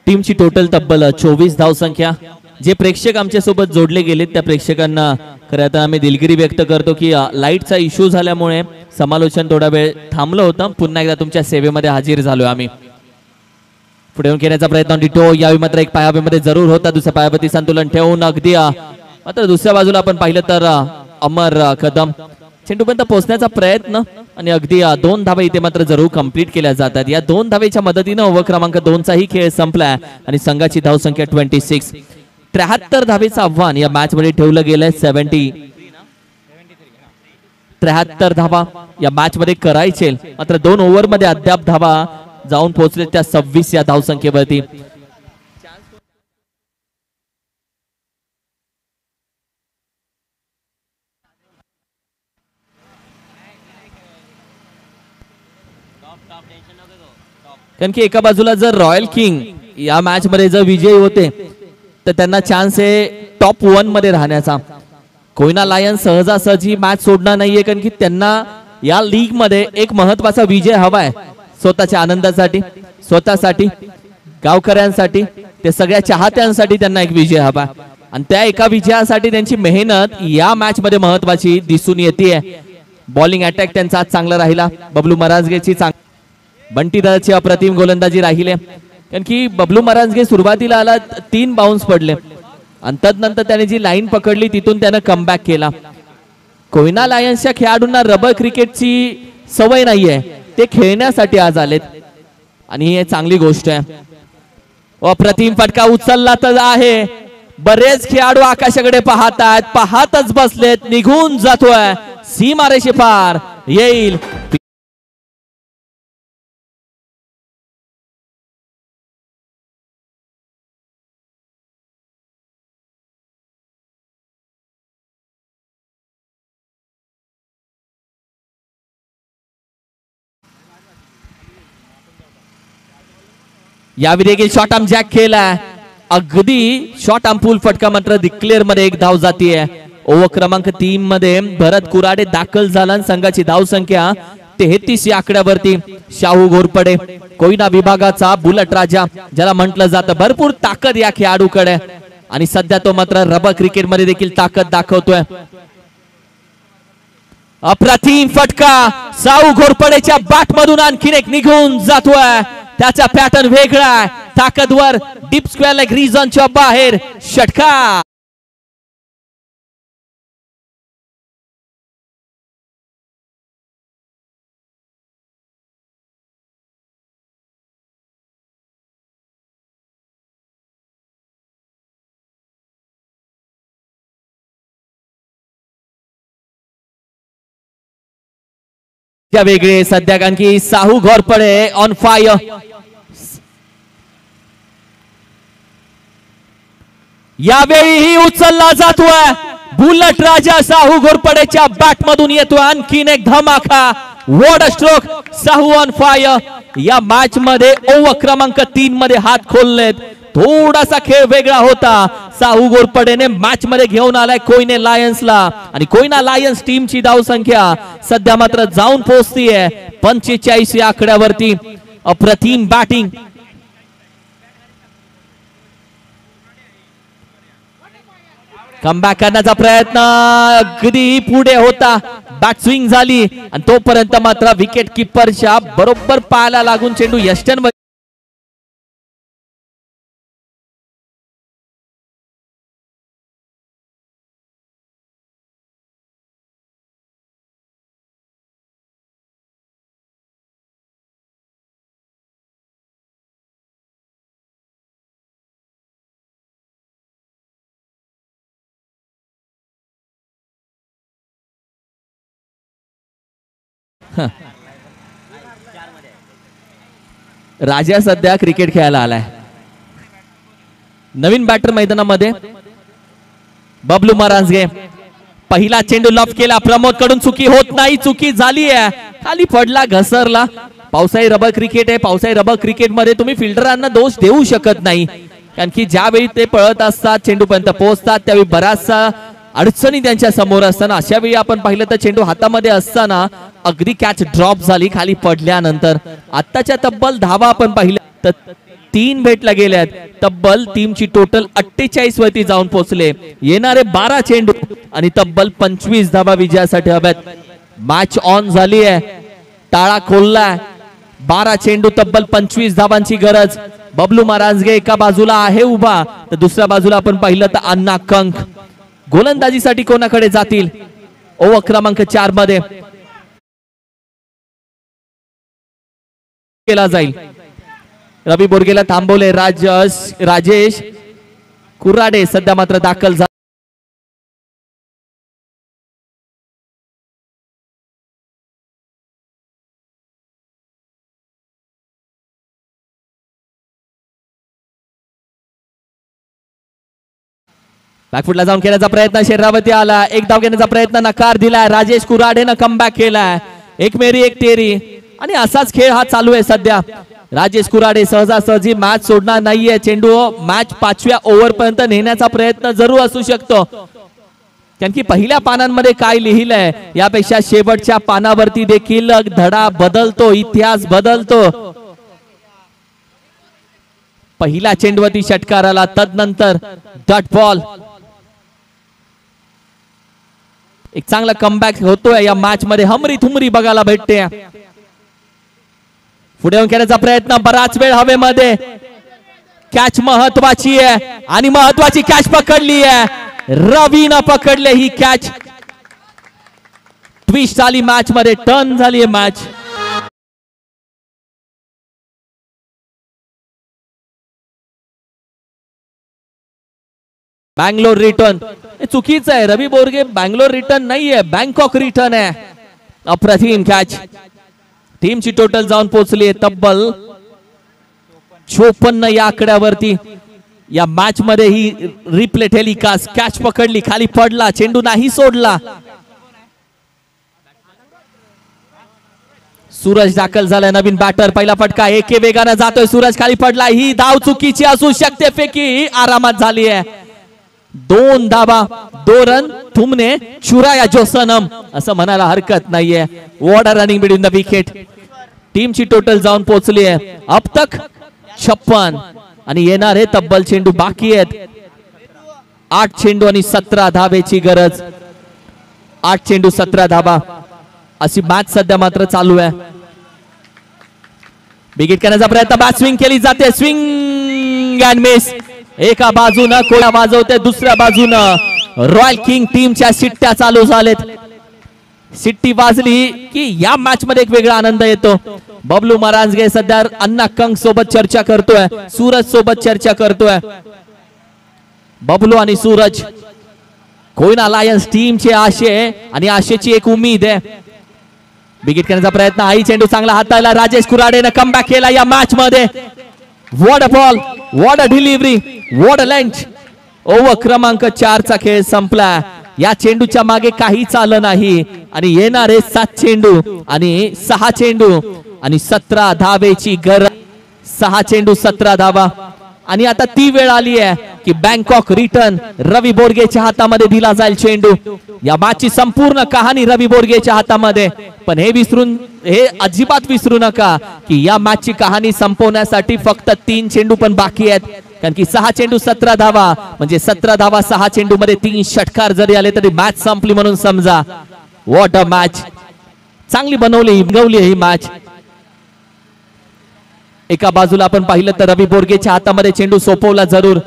टीमची टोटल तब्बल 24 धावसंख्या. जे प्रेक्षक आमच्या सोबत जोडले गेलेत त्या प्रेक्षकांना खरं तर आम्ही दिलगिरी व्यक्त करतो की लाईटचा इश्यू झाल्यामुळे समालोचन थोडा वेळ थांबलं होतं. पुन्हा एकदा तुमच्या सेवेमध्ये हजर झालो आम्ही. पुढे येऊन खेळण्याचा प्रयत्न डिटो यावेळी मात्र एक पायामध्ये जरूर होता. दुसऱ्या पायावरती संतुलन ठेवून अगदी मात्र दुसऱ्या बाजूला आपण पाहिलं तर अमर कदम चेंडूपर्यंत पोहोचण्याचा प्रयत्न आणि अगदी 2 धावा इथे मात्र जरूर कंप्लीट केल्या जातात. या 2 धावेच्या मदतीनं ओव्हर क्रमांक 2चाही खेळ संपलाय आणि संघाची धावसंख्या 26. 73 धावेचं आव्हान या मॅच मध्ये ठेवलं गेलंय. 73 धावा या मॅच मध्ये करायचे मात्र 2 ओव्हर मध्ये अद्याप धावा जाऊन पोहोचले त्या 26 या धावसंख्येवरती. कारण की एका बाजूला जर रॉयल किंग या मॅच मध्ये जर विजयी होते तर त्यांना चान्स आहे टॉप 1 मध्ये राहण्याचा. कोयना लायन्स सहजासहजी मॅच सोडणार नाहीये कारण की त्यांना या लीग मध्ये एक महत्वाचा विजय हवाय. स्वतःच्या आनंदासाठी, स्वतःसाठी, गावकऱ्यांसाठी, ते सगळ्या चाहत्यांसाठी त्यांना एक विजय हवा आणि त्या एका विजयासाठी त्यांची मेहनत या मॅच मध्ये महत्वाची दिसून येते. बॉलिंग अटॅक त्यांचा आज चांगला राहिला. बबलू मरांजगेची बंटी दादाची अप्रतिम गोलंदाजी राहिली कारण की बबलू मरांजगे सुरुवातीला आला 3 बाउन्स पडले आणि तदनंतर त्याने जी लाईन पकडली तिथून त्यानं कमबॅक केला. कोयना लायन्सच्या खेळाडूंना रबर क्रिकेटची सवय नाहीये, ते खेळण्यासाठी आज आलेत आणि ही चांगली गोष्ट आहे. अप्रतिम फटका उचलला तर आहे. बरेच खेळाडू आकाशाकडे पाहतात, पाहतच बसलेत. निघून जातोय सीमारेषे पार येईल. यावेळी देखील शॉर्ट आर्म जॅक केलाय. अगदी शॉर्ट आर्म पूल फटका मात्र डिक्लेअर मध्ये एक धाव जातीये. ओव्हर क्रमांक 3 मध्ये भरत कुराडे दाखल झाला. संघाची धावसंख्या 33 या आकड्यावरती. शाहू घोरपडे कोयना विभागाचा बुलट राजा ज्याला म्हटलं जातं. भरपूर ताकद या खेळाडूकडे आणि सध्या तो मात्र रबर क्रिकेट मध्ये देखील ताकद दाखवतोय. अप्रतिम फटका शाहू घोरपडेच्या बॅट मधून आणखीन एक निघून जातोय. त्याचा पॅटर्न वेगळा आहे. ताकदवर डीप स्क्वेअर लेग रिजनच्या बाहेर षटकार. वेगळे सध्या कारण की साहू घोरपडे ऑन फायर. यावेळीही उचलला जातोय. बुलट राजा साहू घोरपडेच्या बॅट मधून येतोय आणखीन एक धमाका. What a stroke. Sahu on fire. या मॅच मध्ये ओव्हर क्रमांक 3 मध्ये हात खोललेत. थोडासा खेळ वेगळा होता. साहू घोरपडेने मॅच मध्ये घेऊन आलाय कोयना लायन्सला आणि कोयना लायन्स टीमची धावसंख्या सध्या मात्र जाऊन पोहोचतीये 45 या आकड्यावरती. अप्रतिम बॅटिंग. कमबॅक करण्याचा प्रयत्न अगदी पुढे होता. बॅट स्विंग झाली आणि तोपर्यंत मात्र विकेट किपरच्या बरोबर पायाला लागून चेंडू यस्टन राजा सध्या क्रिकेट खेळायला आलाय. नवीन बॅटर मैदानामध्ये बबलू मरांजगे. पहिला चेंडू लॉफ केला. प्रमोद कडून चुकी होत नाही. चुकी झाली आहे. खाली पडला, घसरला. पावसाळी रबर क्रिकेट आहे. पावसाळी रबर क्रिकेट मध्ये तुम्ही फिल्डरांना दोष देऊ शकत नाही कारण की ज्यावेळी ते पळत असतात, चेंडूपर्यंत पोहोचतात, त्यावेळी बराचसा अडचणी त्यांच्या समोर असताना अशा वेळी आपण पाहिलं तर चेंडू हातामध्ये असताना अगदी कॅच ड्रॉप झाली खाली पडल्यानंतर. आत्ताच्या तब्बल धावा आपण पाहिल्या तर 3 भेटला गेल्यात. तब्बल टीमची टोटल 48 वरती जाऊन पोहोचले. येणारे 12 चेंडू आणि तब्बल 25 धाबा विजयासाठी हव्यात. मॅच ऑन झाली आहे, टाळा खोललाय. 12 चेंडू तब्बल 25 धाबांची गरज. बबलू महारांजगे एका बाजूला आहे उभा, तर दुसऱ्या बाजूला आपण पाहिलं तर अण्णा कंक. गोलंदाजीसाठी कोणाकडे जातील? ओव्हर क्रमांक 4 मध्ये केला जाईल. रवी बोरगेला थांबवले. राजेश कुराडे सध्या मात्र दाखल झाले. बॅकफुटला जाऊन खेळण्याचा प्रयत्न, शेरावती आला. एक धाव घेण्याचा प्रयत्न नकार दिलाय. राजेश कुराडेनं कमबॅक केलाय. एक मेरी एक तेरी आणि असाच खेळ हा चालू आहे सध्या. राजेश कुराडे सहजासहजी मॅच सोडणार नाहीये. चेंडू मॅच 5व्या ओव्हर पर्यंत नेण्याचा प्रयत्न जरूर असू शकतो, कारण की पहिल्या पानांमध्ये काय लिहिलंय यापेक्षा शेवटच्या पानावरती देखील धडा बदलतो, इतिहास बदलतो. पहिला चेंडूवरती षटकार आला, तदनंतर डॉट बॉल. एक चांगला कमबॅक होतोय या मॅच मध्ये. हमरी थुमरी बघायला भेटते. पुढे येऊन खेळण्याचा प्रयत्न, बराच वेळ हवेमध्ये. कॅच महत्वाची आहे आणि महत्वाची कॅच पकडली आहे. रवीनं पकडले ही कॅच. ट्विस्ट आली मॅच मध्ये, टर्न झाली आहे मॅच. बँगलोर रिटर्न चुकीचं आहे. रवी बोरगे बँगलोर रिटर्न नाहीये, बँकॉक रिटर्न आहे. अप्रतिम कॅच. टीमची टोटल जाऊन पोहोचली तब्बल 54 या आकड्यावरती. या मॅच मध्ये ही रिप्ले टेलिकास्ट. कॅच पकडली, खाली पडला, चेंडू नाही सोडला. सूरज दाखल झालाय, नवीन बॅटर. पहिला फटका एके वेगाने जातोय. सूरज खाली पडला. ही धाव चुकीची असू शकते. फेकी आरामात झाली आहे. 2 धाबा 2 रन तुमने चुराया जो सनम, असं म्हणायला हरकत नाहीये. What a running between the wicket. टीमची टोटल जाऊन पोहोचली आहे अब तक 56 आणि येणारे तब्बल चेंडू बाकी आहेत. 8 चेंडू आणि 17 धाबेची गरज. 8 चेंडू 17 धाबा अशी मॅच सध्या मात्र चालू आहे. विकेट करण्याचा प्रयत्न, बॅट स्विंग केली जाते. Swing and miss. एका बाजूनं कोळा वाजवते, दुसऱ्या बाजूनं रॉयल किंग टीमच्या शिट्ट्या चालू झालेत. शिट्टी वाजली की या मॅच मध्ये एक वेगळा आनंद येतो. बबलू महारांजगे सध्या अण्णा कंक सोबत चर्चा करतोय, सूरज सोबत चर्चा करतोय. बबलू आणि सूरज कोयना लायन्स टीमचे आशे आणि आशेची एक उमेद आहे. विकेट करण्याचा प्रयत्न, आई चेंडू चांगला हाताळला. राजेश कुराडेनं कमबॅक केला या मॅच मध्ये. What a ball, what a delivery, what a lunch. Over क्रमांक 4 चा खेळ संपला. या चेंडूच्या मागे काहीच आलं नाही आणि येणारे 7 चेंडू आणि 6 चेंडू आणि 17 धावेची गरज. 6 चेंडू 17 धावा आणि आता ती वेळ आली आहे की बँकॉक रिटर्न रवी बोरगेच्या हातामध्ये दिला जाईल चेंडू. या मॅचची संपूर्ण कहाणी रवी बोरगेच्या हातामध्ये. पण हे अजिबात विसरू नका की या मॅचची कहाणी संपवण्यासाठी फक्त 3 चेंडू पण बाकी आहेत, कारण की 6 चेंडू 17 धावा म्हणजे 17 धावा 6 चेंडू मध्ये 3 षटकार जरी आले तरी मॅच संपली म्हणून समजा. What a match. चांगली बनवली ही मॅच. एका बाजूला आपण पाहिलं तर रवी बोरगेच्या हातामध्ये चेंडू सोपवला जरूर.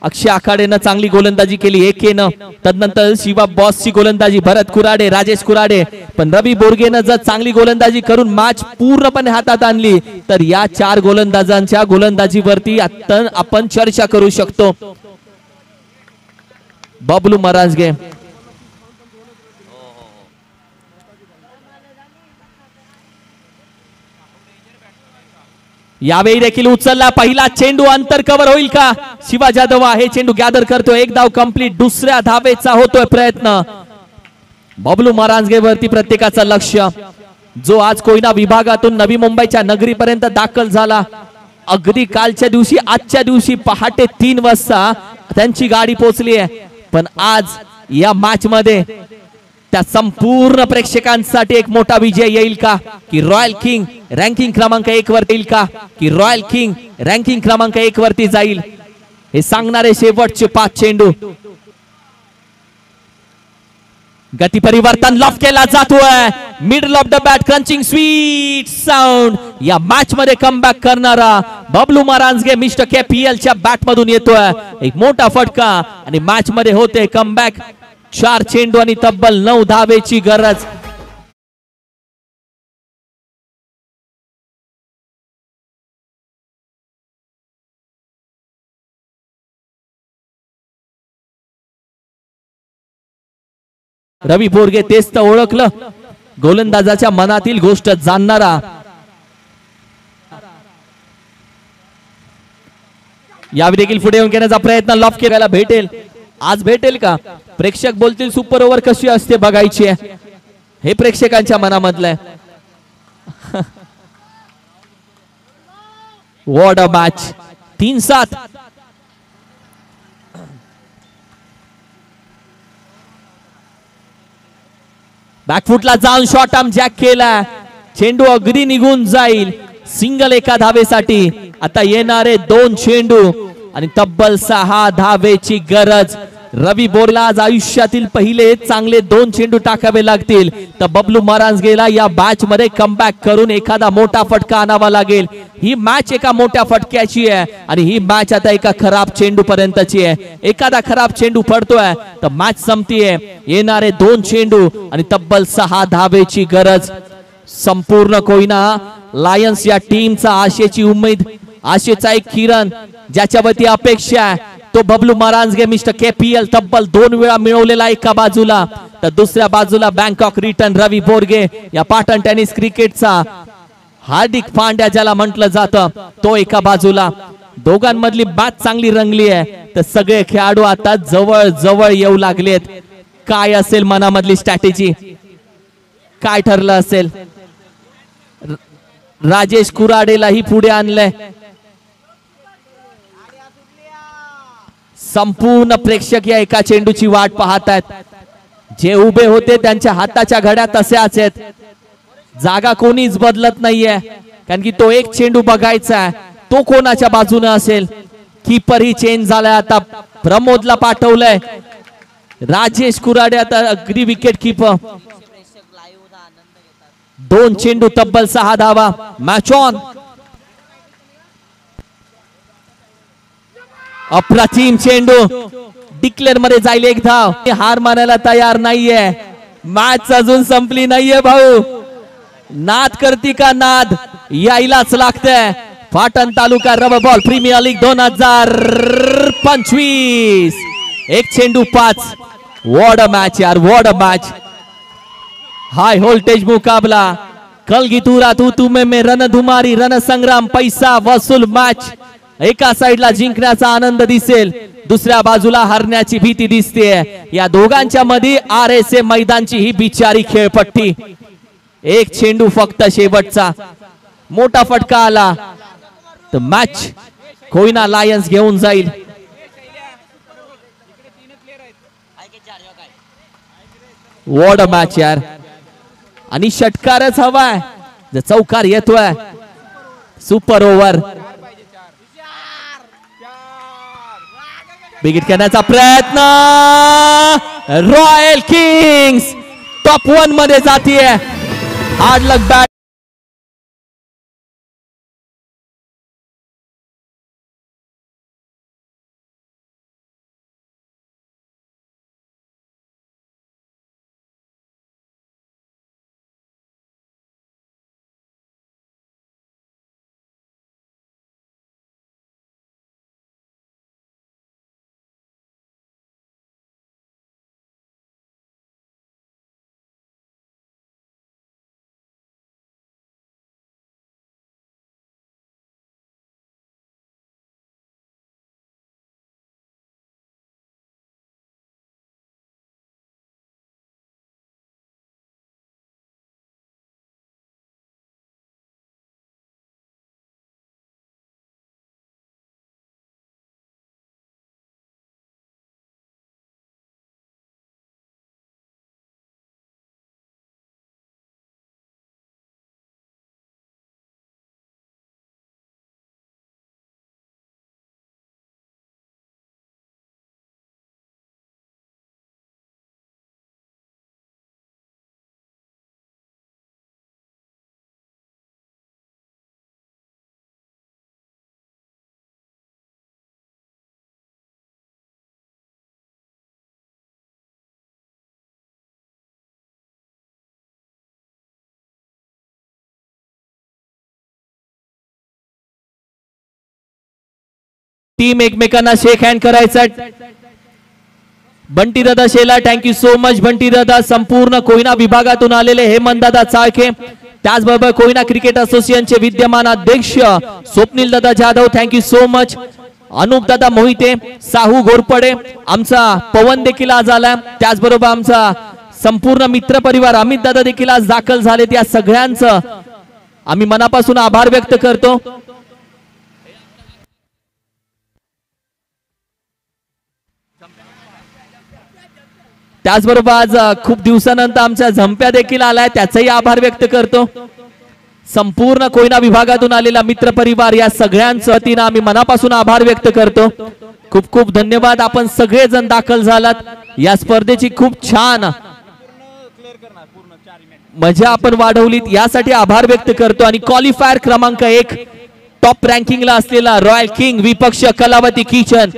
अक्षय आखाडेनं चांगली गोलंदाजी केली एकेनं. तदनंतर शिवा बॉसची गोलंदाजी, भरत कुराडे, राजेश कुराडे. पण रवी बोरगेनं जर चांगली गोलंदाजी करून मॅच पूर्णपणे हातात आणली तर या 4 गोलंदाजांच्या गोलंदाजीवरती आता आपण चर्चा करू शकतो. बबलू महारांजगे यावेळी देखील उचलला. पहिला चेंडू अंतर कव्हर होईल का? शिवा जाधव हे चेंडू गॅदर करतोय. एक धाव कंप्लीट. दुसऱ्या धावेचा होतोय प्रयत्न. बबलू महारांजगे वरती प्रत्येकाचं लक्ष. जो आज कोयना विभागातून नवी मुंबईच्या नगरीपर्यंत दाखल झाला. अगदी कालच्या दिवशी, आजच्या दिवशी पहाटे 3 वाजता त्यांची गाडी पोहोचली आहे. पण आज या मॅच मध्ये त्या संपूर्ण प्रेक्षकांसाठी एक मोठा विजय येईल का, की रॉयल किंग रँकिंग क्रमांक 1 वर येईल का, की रॉयल किंग रँकिंग क्रमांक 1 वरती जाईल, हे सांगणारे शेवटचे 5 चेंडू. गती परिवर्तन लॉफ केला जातोय, middle of the bat crunching sweet sound. या मॅच मध्ये कमबॅक करणारा बबलू मारांजगे मिस्टर KPL च्या बॅट मधून येतोय. एक मोठा फटका आणि मॅच मध्ये होते कमबॅक. 4 चेंडू आणि तब्बल 9 धावेची गरज. रवी बोरगे तेच तर ओळखलं, गोलंदाजाच्या मनातील गोष्ट जाणणारा. यावेळी देखील पुढे येऊन घेण्याचा प्रयत्न लॉफ करायला भेटेल, आज भेटेल का? प्रेक्षक बोलतील सुपर ओव्हर कशी असते बघायची आहे, हे प्रेक्षकांच्या मनामधलं आहे. What a match. 3-7. बॅकफुटला जाऊन शॉर्ट आर्म जॅक केला, चेंडू अगदी निघून जाईल. सिंगल एका धावेसाठी. आता येणारे 2 चेंडू आणि तब्बल 6 धावेची गरज. रवी बोरला आज आयुष्यातील पहिले चांगले 2 चेंडू टाकावे लागतील, तर बबलू मारांजगेला या मॅच मध्ये कमबॅक करून एखादा मोठा फटका आणावा लागेल. ही मॅच एका मोठ्या फटक्याची आहे आणि ही मॅच आता एका खराब चेंडू पर्यंतची आहे. एखादा खराब चेंडू पडतोय तर मॅच संपतीये. येणारे 2 चेंडू आणि तब्बल 6 धावेची गरज. संपूर्ण कोयना लायन्स या टीमचा आशेची उमेद, आशेचा एक किरण, ज्याच्यावरती अपेक्षा आहे तो बबलू मारांजगे मिस्टर KPL तब्बल 2 वेळा मिळवलेला एका बाजूला, तर दुसऱ्या बाजूला बँकॉक रिटर्न रवी बोरगे या पाटण टेनिस क्रिकेटचा हार्दिक पांड्या ज्याला म्हटलं जातं तो एका बाजूला. दोघांमधली मॅच चांगली रंगली आहे, तर सगळे खेळाडू आता जवळ जवळ येऊ लागलेत. काय असेल मनामधली स्ट्रॅटेजी, काय ठरलं असेल? राजेश कुराडेलाही पुढे आणलंय. संपूर्ण प्रेक्षक या एका चेंडूची वाट पाहत आहेत. जे उभे होते त्यांच्या हाताच्या घड्या तशाच आहेत. जागा कोणीच बदलत नाहीये, कारण की तो एक चेंडू बघायचा आहे, तो कोणाच्या बाजूने असेल. कीपर ही चेंज झालाय, आता प्रमोदला पाठवलंय. राजेश कुराडे आता अगदी विकेट कीपर. 2 चेंडू तब्बल 6 धावा. Match on. अप्रतिम चेंडू. डिक्लेअर मध्ये जाईल एक धाव. हार मानायला तयार नाहीये. मॅच अजून संपली नाहीये भाऊ. नाद करती का नाद, यायलाच लागतंय. Patan taluka rubber ball premier league 2025. 1 चेंडू 5. व्हॉट अ मॅच यार, what a match. High voltage मुकाबला. कलगीतुरा तू में रणधुमारी रणसंग्राम पैसा वसूल मॅच. एका साइडला जिंकण्याचा आनंद दिसेल, दुसऱ्या बाजूला हरण्याची भीती दिसते. या दोघांच्या मध्ये RSA मैदानची ही बिचारी खेळपट्टी. 1 चेंडू फक्त शेवटचा. मोठा फटका आला तर मॅच कोयना लायन्स घेऊन जाईल. व्हॉट अ मॅच यार. आणि षटकारच हवाय, जर चौकार येतोय. Super over. बिगिट करण्याचा प्रयत्न. रॉयल किंग्स टॉप 1 मध्ये जातीये. हार्ड लक बॅट. टीम एकमेकांना शेक हँड करायचा. बंटी दादा शेला, थँक्यू सो मच बंटी दादा. संपूर्ण कोयना विभागातून आलेले हेमंत दादा चाळके, त्याचबरोबर कोयना क्रिकेट असोसिएशनचे विद्यमान अध्यक्ष स्वप्नील दादा Jadhav, thank you so much. Anup दादा मोहिते, साहू घोरपडे, आमचा पवन देखील आज आला. त्याचबरोबर आमचा संपूर्ण मित्र परिवार अमित दादा देखील आज दाखल झालेत. या सगळ्यांचं आम्ही मनापासून आभार व्यक्त करतो. त्याचबरोबर आज खूप दिवसानंतर आमच्या झंप्या देखील आलाय, त्याचाही आभार व्यक्त करतो. संपूर्ण कोयना विभागातून आलेला मित्र परिवार, या सगळ्यांच्या वतीनं आम्ही मनापासून आभार व्यक्त करतो. खूप खूप धन्यवाद. आपण सगळेजण दाखल झालात. या स्पर्धेची खूप छान मजा आपण वाढवलीत, यासाठी आभार व्यक्त करतो. आणि क्वालिफायर क्रमांक 1 टॉप रँकिंगला असलेला रॉयल किंग विपक्ष कलावती किचन,